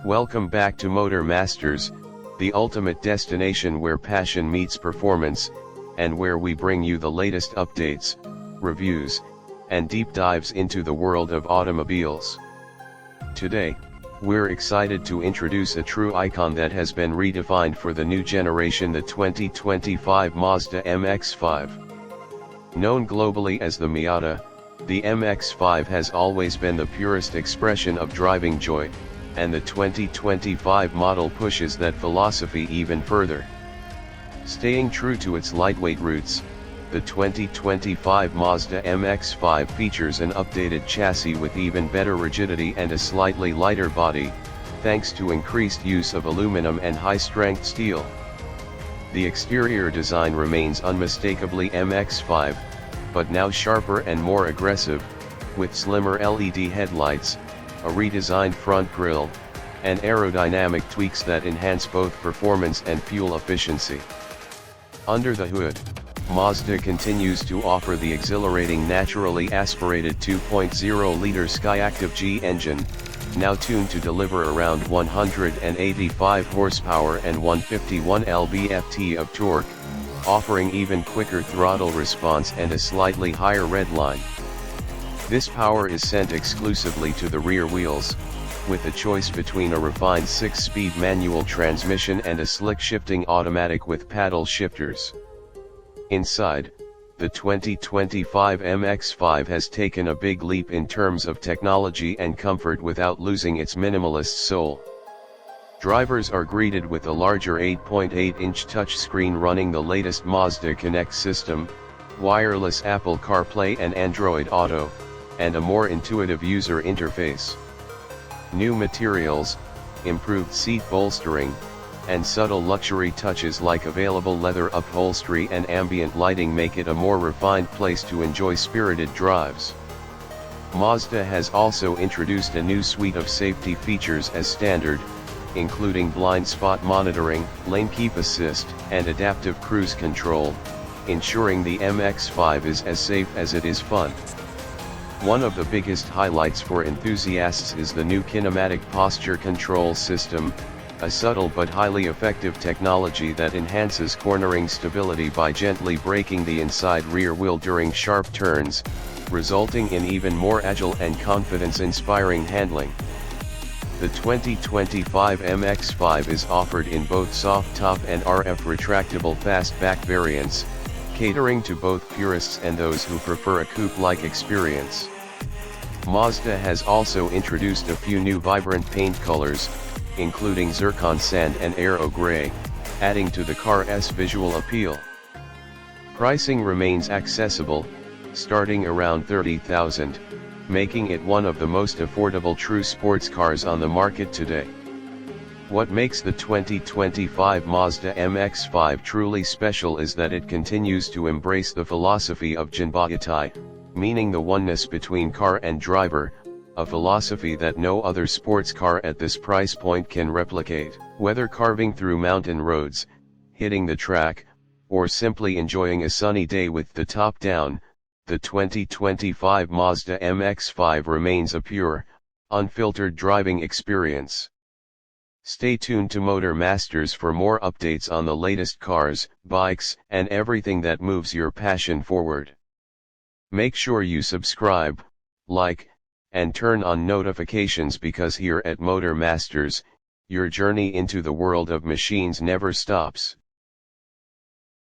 Welcome back to Motor Masters, the ultimate destination where passion meets performance, and where we bring you the latest updates, reviews, and deep dives into the world of automobiles. Today, we're excited to introduce a true icon that has been redefined for the new generation, the 2025 Mazda MX-5. Known globally as the Miata, the MX-5 has always been the purest expression of driving joy, and the 2025 model pushes that philosophy even further. Staying true to its lightweight roots, the 2025 Mazda MX-5 features an updated chassis with even better rigidity and a slightly lighter body, thanks to increased use of aluminum and high-strength steel. The exterior design remains unmistakably MX-5, but now sharper and more aggressive, with slimmer LED headlights, a redesigned front grille, and aerodynamic tweaks that enhance both performance and fuel efficiency. Under the hood, Mazda continues to offer the exhilarating naturally aspirated 2.0-liter Skyactiv G engine, now tuned to deliver around 185 horsepower and 151 lb-ft of torque, offering even quicker throttle response and a slightly higher redline. This power is sent exclusively to the rear wheels, with a choice between a refined 6-speed manual transmission and a slick shifting automatic with paddle shifters. Inside, the 2025 MX-5 has taken a big leap in terms of technology and comfort without losing its minimalist soul. Drivers are greeted with a larger 8.8-inch touchscreen running the latest Mazda Connect system, wireless Apple CarPlay and Android Auto, and a more intuitive user interface. New materials, improved seat bolstering, and subtle luxury touches like available leather upholstery and ambient lighting make it a more refined place to enjoy spirited drives. Mazda has also introduced a new suite of safety features as standard, including blind spot monitoring, lane keep assist, and adaptive cruise control, ensuring the MX-5 is as safe as it is fun. One of the biggest highlights for enthusiasts is the new kinematic posture control system, a subtle but highly effective technology that enhances cornering stability by gently braking the inside rear wheel during sharp turns, resulting in even more agile and confidence-inspiring handling. The 2025 MX-5 is offered in both soft top and RF retractable fastback variants, catering to both purists and those who prefer a coupe-like experience. Mazda has also introduced a few new vibrant paint colors, including zircon sand and aero gray, adding to the car's visual appeal. Pricing remains accessible, starting around $30,000, making it one of the most affordable true sports cars on the market today. What makes the 2025 Mazda MX-5 truly special is that it continues to embrace the philosophy of Jinbayatai, meaning the oneness between car and driver, a philosophy that no other sports car at this price point can replicate. Whether carving through mountain roads, hitting the track, or simply enjoying a sunny day with the top down, the 2025 Mazda MX-5 remains a pure, unfiltered driving experience. Stay tuned to Motor Masters for more updates on the latest cars, bikes, and everything that moves your passion forward. Make sure you subscribe, like, and turn on notifications because here at Motor Masters, your journey into the world of machines never stops.